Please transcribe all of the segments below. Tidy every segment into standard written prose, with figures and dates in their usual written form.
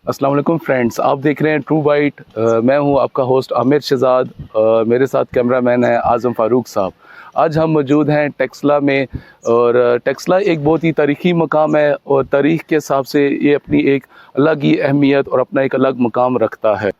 अस्सलाम वालेकुम फ्रेंड्स, आप देख रहे हैं ट्रू बाइट। मैं हूं आपका होस्ट आमिर शहजाद। मेरे साथ कैमरामैन है आज़म फ़ारूक साहब। आज हम मौजूद हैं टेक्सला में, और टेक्सला एक बहुत ही तारीख़ी मकाम है और तारीख़ के हिसाब से ये अपनी एक अलग ही अहमियत और अपना एक अलग मकाम रखता है।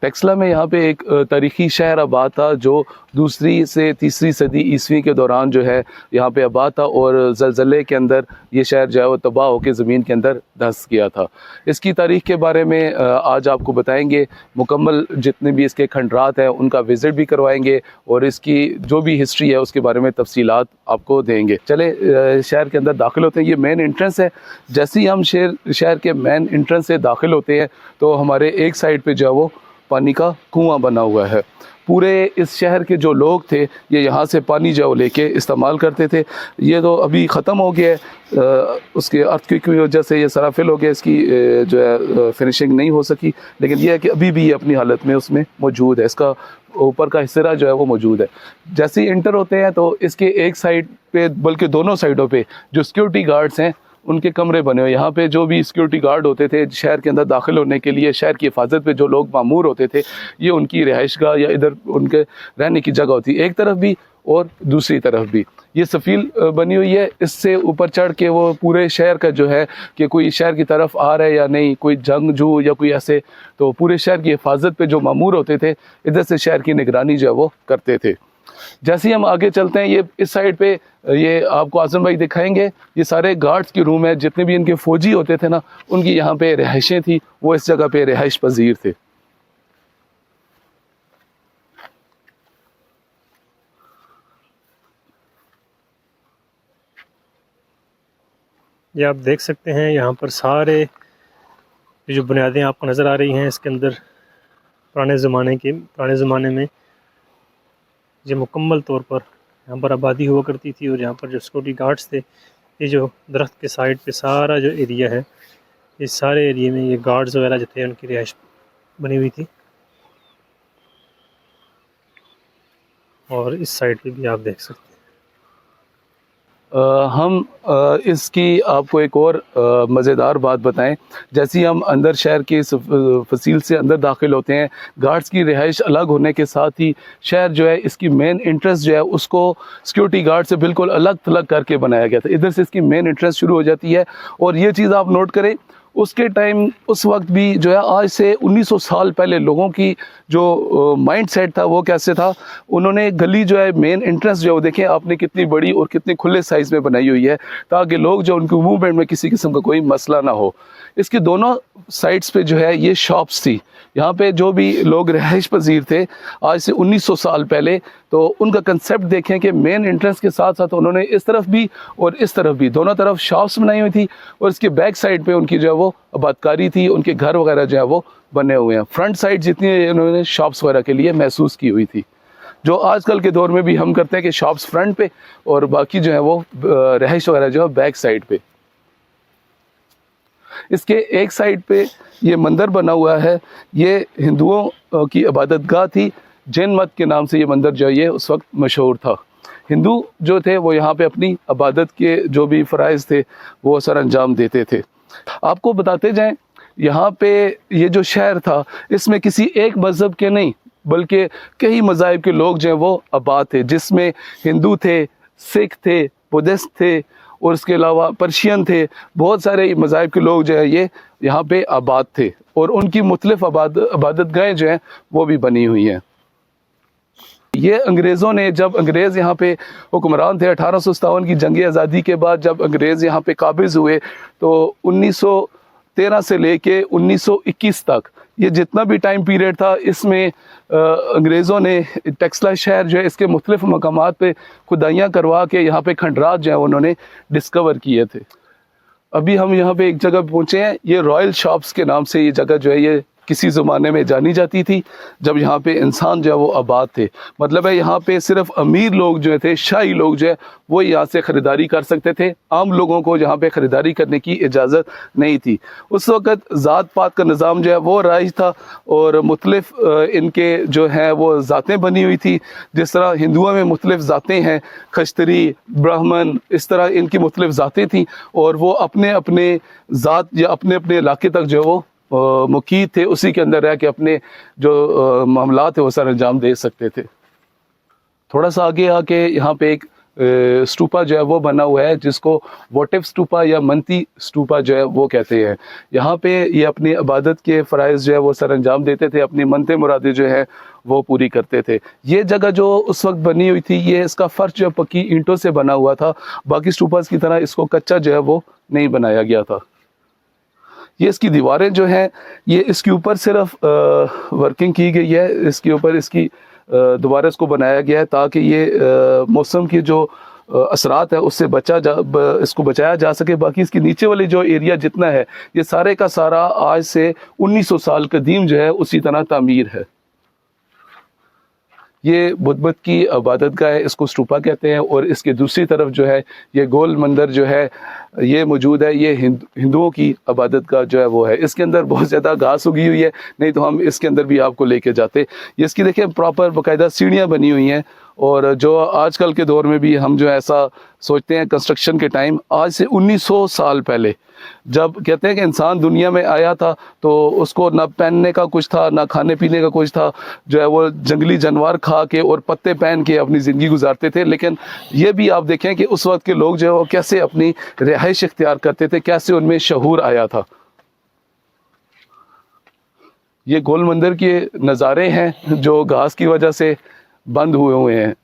टेक्सला में यहाँ पे एक तारीख़ी शहर आबाद था जो दूसरी से तीसरी सदी ईस्वी के दौरान जो है यहाँ पे आबाद था, और ज़लज़ले के अंदर ये शहर जो है वो तबाह होकर ज़मीन के अंदर धंस गया था। इसकी तारीख़ के बारे में आज आपको बताएंगे, मुकम्मल जितने भी इसके खंडरात हैं उनका विज़िट भी करवाएंगे और इसकी जो भी हिस्ट्री है उसके बारे में तफसीलात आपको देंगे। चले शहर के अंदर दाखिल होते हैं। ये मेन एंट्रेंस है। जैसे ही हम शहर के मेन एंट्रेंस से दाखिल होते हैं तो हमारे एक साइड पे जो है वो पानी का कुआं बना हुआ है। पूरे इस शहर के जो लोग थे ये यहाँ से पानी जो लेके इस्तेमाल करते थे। ये तो अभी ख़त्म हो गया है, उसके अर्थक्वेक की वजह से ये सराफिल हो गया, इसकी जो है फिनिशिंग नहीं हो सकी, लेकिन ये है कि अभी भी ये अपनी हालत में उसमें मौजूद है। इसका ऊपर का हिस्सा जो है वो मौजूद है। जैसे ही इंटर होते हैं तो इसके एक साइड पे, बल्कि दोनों साइडों पे जो सिक्योरिटी गार्ड्स हैं उनके कमरे बने हुए। यहाँ पे जो भी सिक्योरिटी गार्ड होते थे शहर के अंदर दाखिल होने के लिए, शहर की हिफाजत पे जो लोग मामूर होते थे, ये उनकी रिहाइशगाह या इधर उनके रहने की जगह होती, एक तरफ भी और दूसरी तरफ भी। ये सफ़ील बनी हुई है, इससे ऊपर चढ़ के वो पूरे शहर का जो है कि कोई शहर की तरफ आ रहा है या नहीं, कोई जंगजू या कोई ऐसे, तो पूरे शहर की हिफाजत पे जो मामूर होते थे इधर से शहर की निगरानी जो है वो करते थे। जैसे ही हम आगे चलते हैं, ये इस साइड पे ये आपको आज़म भाई दिखाएंगे, ये सारे गार्ड्स की रूम है। जितने भी इनके फ़ौजी होते थे ना, उनकी यहाँ पे रिहाइशें थी, वो इस जगह पे रिहाइश पजीर थे। ये आप देख सकते हैं, यहाँ पर सारे जो बुनियादें आपको नज़र आ रही हैं, इसके अंदर पुराने ज़माने में ये मुकम्मल तौर पर यहाँ पर आबादी हुआ करती थी। और यहाँ पर जो सिक्योरिटी गार्ड्स थे, ये जो दरख्त के साइड पे सारा जो एरिया है, इस सारे एरिया में ये गार्ड्स वगैरह जो थे उनकी रिहाइश बनी हुई थी। और इस साइड पे भी आप देख सकते हैं। हम इसकी आपको एक और मज़ेदार बात बताएं। जैसे ही हम अंदर शहर के फसील से अंदर दाखिल होते हैं, गार्ड्स की रिहाइश अलग होने के साथ ही शहर जो है, इसकी मेन इंट्रेंस जो है उसको सिक्योरिटी गार्ड से बिल्कुल अलग थलग करके बनाया गया था। इधर से इसकी मेन इंट्रेंस शुरू हो जाती है। और ये चीज़ आप नोट करें, उसके टाइम उस वक्त भी जो है, आज से 1900 साल पहले लोगों की जो माइंड सेट था वो कैसे था। उन्होंने गली जो है, मेन एंट्रेंस जो है, देखें आपने कितनी बड़ी और कितनी खुले साइज़ में बनाई हुई है, ताकि लोग जो उनके मूवमेंट में किसी किस्म का कोई मसला ना हो। इसके दोनों साइड्स पे जो है ये शॉप्स थी। यहाँ पे जो भी लोग रहाइश पजीर थे आज से 1900 साल पहले, तो उनका कंसेप्ट देखें कि मेन एंट्रेंस के साथ साथ उन्होंने इस तरफ भी और इस तरफ भी दोनों तरफ शॉप्स बनाई हुई थी, और इसके बैक साइड पे उनकी जो है वो आबादकारी थी, उनके घर वगैरह जो है वो बने हुए हैं। फ्रंट साइड जितनी उन्होंने शॉप्स वगैरह के लिए महसूस की हुई थी, जो आजकल के दौर में भी हम करते हैं कि शॉप्स फ्रंट पे और बाकी जो है वो रहाइश वगैरह जो है बैक साइड पे। इसके एक साइड पे ये मंदिर बना हुआ है। ये हिंदुओं की इबादत गाह थी। जैन मत के नाम से ये मंदिर जो है ये उस वक्त मशहूर था। हिंदू जो थे वो यहाँ पे अपनी इबादत के जो भी फ़राइज़ थे वो सर अंजाम देते थे। आपको बताते जाएं, यहाँ पे ये जो शहर था इसमें किसी एक मज़हब के नहीं बल्कि कई मज़ाहिब के लोग जो हैं वो आबाद थे, जिसमें हिंदू थे, सिख थे, बुद्धिस्ट थे और इसके अलावा पर्शियन थे। बहुत सारे मज़ाहिब के लोग जो है ये यहाँ पे आबाद थे, और उनकी मुख्तलिफ इबादत गाहें जो हैं वो भी बनी हुई हैं। ये अंग्रेज़ों ने, जब अंग्रेज़ यहाँ पे हुक्मरान थे 1857 की जंग आज़ादी के बाद, जब अंग्रेज़ यहाँ पे काबिज़ हुए तो 1913 से लेके 1921 तक ये जितना भी टाइम पीरियड था, इसमें अंग्रेज़ों ने टेक्सला शहर जो है इसके मुख्तलिफ मकामात पे खुदाइयाँ करवा के यहाँ पे खंडरात जो है उन्होंने डिस्कवर किए थे। अभी हम यहाँ पे एक जगह पहुँचे हैं, ये रॉयल शॉप्स के नाम से ये जगह जो है ये किसी ज़माने में जानी जाती थी, जब यहाँ पे इंसान जो है वो आबाद थे। मतलब है यहाँ पे सिर्फ अमीर लोग जो थे, शाही लोग जो है वो यहाँ से ख़रीदारी कर सकते थे। आम लोगों को यहाँ पे ख़रीदारी करने की इजाज़त नहीं थी। उस वक़्त ज़ात पात का निज़ाम जो है वो राइज था, और मुख्तलिफ इनके जो है वो ज़ातें बनी हुई थी। जिस तरह हिंदुओं में मुख्तलिफ ज़ातें हैं, खश्तरी, ब्राह्मण, इस तरह इनकी मुख्तलिफ ज़ातें थीं, और वो अपने अपने ज़ात या अपने अपने इलाके तक जो है वो मुकीत थे उसी के अंदर रह के अपने जो मामलात है वो सर अंजाम दे सकते थे। थोड़ा सा आगे आके यहाँ पे एक स्टूपा जो है वो बना हुआ है जिसको वोटिव स्टूपा या मंती स्टूपा जो है वो कहते हैं। यहाँ पे ये अपनी इबादत के फ़राइज़ जो है वो सर अंजाम देते थे, अपनी मनते मुरादे जो है वो पूरी करते थे। ये जगह जो उस वक्त बनी हुई थी, ये इसका फ़र्श जो पक्की ईंटों से बना हुआ था, बाकी स्टूपास की तरह इसको कच्चा जो है वो नहीं बनाया गया था। ये इसकी दीवारें जो हैं ये इसके ऊपर सिर्फ वर्किंग की गई है, इसके ऊपर इसकी दोबारा इसको बनाया गया है ताकि ये मौसम की जो असरात है उससे इसको बचाया जा सके। बाकी इसके नीचे वाली जो एरिया जितना है ये सारे का सारा आज से 1900 साल कदीम जो है उसी तरह तामीर है। ये बुद्ध की इबादत गाह है, इसको स्टूपा कहते हैं। और इसके दूसरी तरफ जो है ये गोल मंदिर जो है ये मौजूद है, ये हिंदुओं की इबादत गाह जो है वो है। इसके अंदर बहुत ज़्यादा घास उगी हुई है, नहीं तो हम इसके अंदर भी आपको लेके जाते। ये इसकी देखिए प्रॉपर बाकायदा सीढ़ियाँ बनी हुई हैं। और जो आजकल के दौर में भी हम जो ऐसा सोचते हैं कंस्ट्रक्शन के टाइम, आज से 1900 साल पहले जब कहते हैं कि इंसान दुनिया में आया था तो उसको ना पहनने का कुछ था, ना खाने पीने का कुछ था, जो है वो जंगली जानवर खा के और पत्ते पहन के अपनी ज़िंदगी गुजारते थे। लेकिन ये भी आप देखें कि उस वक्त के लोग जो है वो कैसे अपनी रिहाइश इख्तियार करते थे, कैसे उनमें शऊर आया था। ये गोल मंदिर के नज़ारे हैं जो घास की वजह से बंद हुए हैं।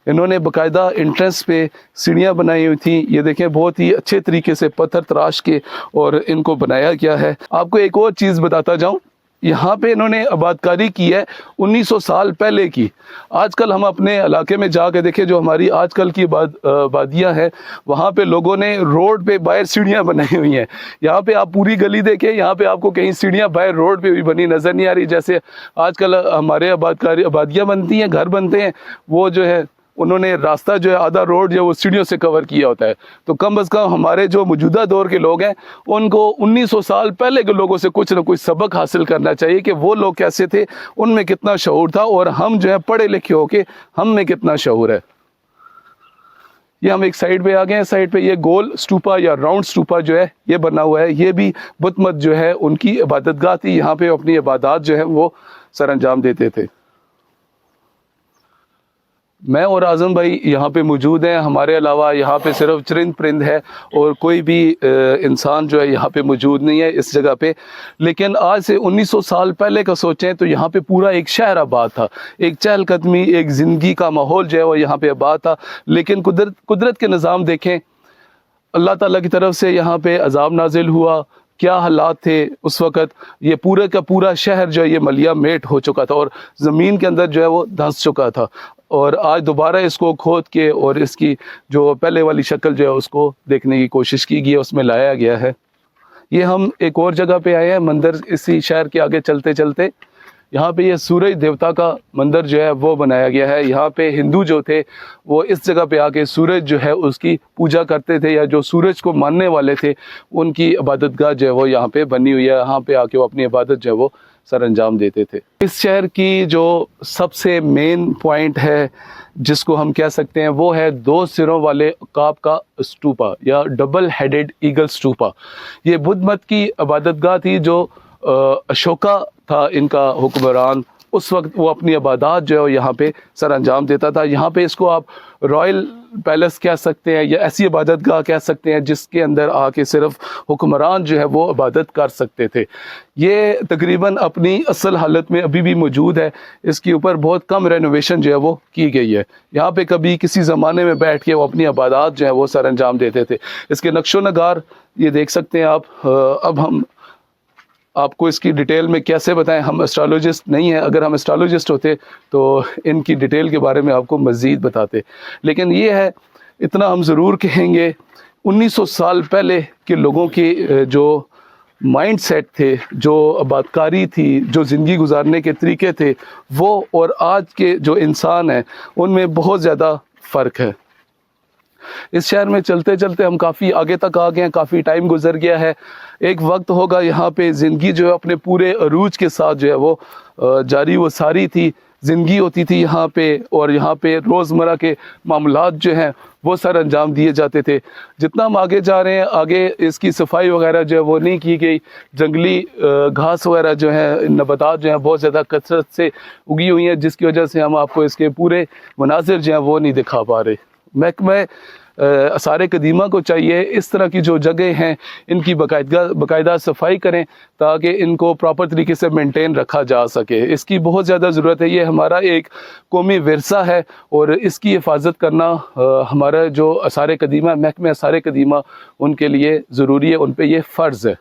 इन्होंने बाकायदा एंट्रेंस पे सीढ़ियाँ बनाई हुई थी, ये देखें बहुत ही अच्छे तरीके से पत्थर तराश के और इनको बनाया गया है। आपको एक और चीज़ बताता जाऊँ, यहाँ पे इन्होंने आबादकारी की है 1900 साल पहले की। आजकल हम अपने इलाके में जाके देखें, जो हमारी आजकल की आबादियाँ हैं वहाँ पे लोगों ने रोड पे बाहर सीढ़ियाँ बनाई हुई हैं। यहाँ पे आप पूरी गली देखें, यहाँ पे आपको कहीं सीढ़ियाँ बाहर रोड पे भी बनी नज़र नहीं आ रही। जैसे आजकल हमारे आबादियाँ बनती हैं, घर बनते हैं, वो जो है उन्होंने रास्ता जो है आधा रोड जो वो सीढ़ियों से कवर किया होता है। तो कम अज़ कम हमारे जो मौजूदा दौर के लोग हैं उनको 1900 साल पहले के लोगों से कुछ ना कुछ सबक हासिल करना चाहिए कि वो लोग कैसे थे, उनमें कितना शऊर था, और हम जो है पढ़े लिखे होके हम में कितना शऊर है। ये हम एक साइड पे आ गए हैं। साइड पे ये गोल स्टूपा या राउंड स्टूपा जो है ये बना हुआ है। ये भी बुत मत जो है उनकी इबादतगाह थी, यहाँ पे अपनी इबादत जो है वो सर अंजाम देते थे। मैं और आज़म भाई यहाँ पे मौजूद हैं। हमारे अलावा यहाँ पे सिर्फ चरिंद परिंद है और कोई भी इंसान जो है यहाँ पे मौजूद नहीं है इस जगह पे। लेकिन आज से 1900 साल पहले का सोचें तो यहाँ पे पूरा एक शहर आबाद था, एक चहलकदमी, एक ज़िंदगी का माहौल जो है वो यहाँ पे आबाद था। लेकिन कुदरत के निज़ाम देखें, अल्लाह ताला की तरफ से यहाँ पे अजाब नाजिल हुआ। क्या हालात थे उस वक़्त, ये पूरे का पूरा शहर जो है ये मलिया मेट हो चुका था और ज़मीन के अंदर जो है वो धंस चुका था। और आज दोबारा इसको खोद के और इसकी जो पहले वाली शक्ल जो है उसको देखने की कोशिश की गई है, उसमें लाया गया है। ये हम एक और जगह पे आए हैं, मंदिर इसी शहर के आगे चलते चलते यहाँ पे ये सूरज देवता का मंदिर जो है वो बनाया गया है। यहाँ पे हिंदू जो थे वो इस जगह पे आके सूरज जो है उसकी पूजा करते थे, या जो सूरज को मानने वाले थे उनकी इबादतगाह जो है वो यहाँ पे बनी हुई है। यहाँ पे आके वो अपनी इबादत जो है वो सर अंजाम देते थे। इस शहर की जो सबसे मेन पॉइंट है जिसको हम कह सकते हैं वो है 2 सिरों वाले अकाब का स्टूपा या डबल हेडेड ईगल स्टूपा। ये बुद्ध मत की इबादतगाह थी जो अशोका था इनका हुक्मरान। उस वक्त वो अपनी इबादत जो है यहाँ पे सर अंजाम देता था। यहाँ पे इसको आप रॉयल पैलेस कह सकते हैं या ऐसी इबादतगाह कह सकते हैं जिसके अंदर आके सिर्फ हुक्मरान जो है वो इबादत कर सकते थे। ये तकरीबन अपनी असल हालत में अभी भी मौजूद है। इसके ऊपर बहुत कम रेनोवेशन जो है वो की गई है। यहाँ पे कभी किसी ज़माने में बैठ के वो अपनी इबादत जो है वो सर अंजाम देते थे। इसके नक्शो नगार ये देख सकते हैं आप। अब हम आपको इसकी डिटेल में कैसे बताएं, हम एस्ट्रोलॉजिस्ट नहीं हैं। अगर हम एस्ट्रोलॉजिस्ट होते तो इनकी डिटेल के बारे में आपको मज़ीद बताते। लेकिन ये है, इतना हम ज़रूर कहेंगे, 1900 साल पहले के लोगों के जो माइंड सेट थे, जो आबादकारी थी, जो ज़िंदगी गुजारने के तरीके थे, वो और आज के जो इंसान हैं उनमें बहुत ज़्यादा फ़र्क है। इस शहर में चलते चलते हम काफ़ी आगे तक आ गए हैं, काफ़ी टाइम गुजर गया है। एक वक्त होगा यहाँ पे ज़िंदगी जो है अपने पूरे अरूज के साथ जो है वो जारी वो सारी थी। زندگی ہوتی تھی یہاں پہ، اور یہاں پہ روزمرہ کے معاملات جو ہیں وہ سر انجام دیے جاتے تھے۔ جتنا ہم آگے جا رہے ہیں، آگے اس کی صفائی وغیرہ جو ہے وہ نہیں کی گئی، جنگلی گھاس وغیرہ جو ہیں، نباتات جو ہیں بہت زیادہ کثرت سے اگی ہوئی ہیں، جس کی وجہ سے ہم آپ کو اس کے پورے مناظر جو ہیں وہ نہیں دکھا پا رہے۔ محکمہ آثار قدیمہ کو چاہیے اس طرح کی جو جگہیں ہیں ان کی باقاعدہ صفائی کریں تاکہ ان کو پراپر طریقے سے مینٹین رکھا جا سکے۔ اس کی بہت زیادہ ضرورت ہے، یہ ہمارا ایک قومی ورثہ ہے اور اس کی حفاظت کرنا ہمارا جو آثار قدیمہ، محکمہ آثار قدیمہ، ان کے لیے ضروری ہے، ان پہ یہ فرض ہے۔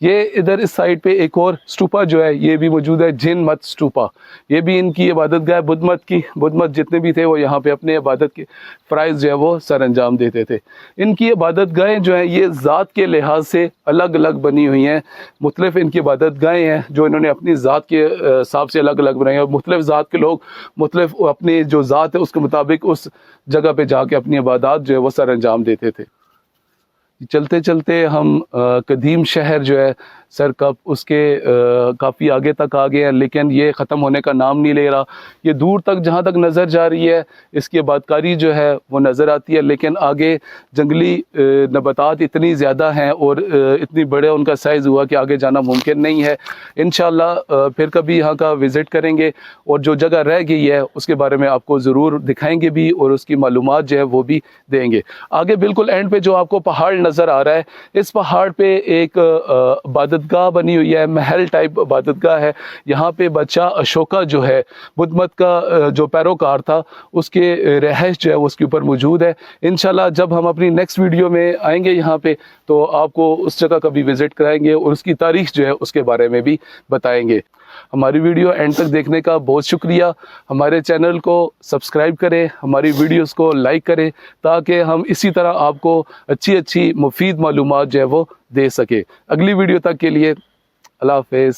یہ ادھر اس سائڈ پہ ایک اور اسٹوپا جو ہے یہ بھی موجود ہے، جن مت اسٹوپا، یہ بھی ان کی عبادت گاہ بدھ مت کی، بدھ مت جتنے بھی تھے وہ یہاں پہ اپنے عبادت کے فرائض جو ہے وہ سر انجام دیتے تھے۔ ان کی عبادت گاہیں جو ہیں یہ ذات کے لحاظ سے الگ الگ بنی ہوئی ہیں، مختلف ان کی عبادت گاہیں ہیں جو انہوں نے اپنی ذات کے حساب سے الگ الگ بنائی ہیں، اور مختلف ذات کے لوگ مختلف اپنی جو ذات ہے اس کے مطابق اس جگہ پہ جا کے اپنی عبادات جو ہے وہ سر انجام دیتے تھے۔ چلتے چلتے ہم قدیم شہر جو ہے سر کپ اس کے کافی آگے تک آ گئے ہیں، لیکن یہ ختم ہونے کا نام نہیں لے رہا۔ یہ دور تک جہاں تک نظر جا رہی ہے اس کی آبادکاری جو ہے وہ نظر آتی ہے، لیکن آگے جنگلی نباتات اتنی زیادہ ہیں اور اتنی بڑے ان کا سائز ہوا کہ آگے جانا ممکن نہیں ہے۔ انشاءاللہ پھر کبھی یہاں کا وزٹ کریں گے اور جو جگہ رہ گئی ہے اس کے بارے میں آپ کو ضرور دکھائیں گے بھی اور اس کی معلومات جو ہے وہ بھی دیں گے۔ آگے بالکل اینڈ پہ جو آپ کو پہاڑ نظر آ رہا ہے، اس پہاڑ پہ ایک عبادت گاہ بنی ہوئی ہے، محل ٹائپ عبادت گاہ ہے۔ یہاں پہ بادشاہ اشوکا جو ہے بدھ مت کا جو پیروکار تھا، اس کے رہائش جو ہے اس کے اوپر موجود ہے۔ انشاءاللہ جب ہم اپنی نیکسٹ ویڈیو میں آئیں گے یہاں پہ تو آپ کو اس جگہ کا بھی وزٹ کرائیں گے اور اس کی تاریخ جو ہے اس کے بارے میں بھی بتائیں گے۔ ہماری ویڈیو اینڈ تک دیکھنے کا بہت شکریہ۔ ہمارے چینل کو سبسکرائب کریں، ہماری ویڈیوز کو لائک کریں تاکہ ہم اسی طرح آپ کو اچھی مفید معلومات جو ہے وہ دے سکیں۔ اگلی ویڈیو تک کے لیے اللہ حافظ۔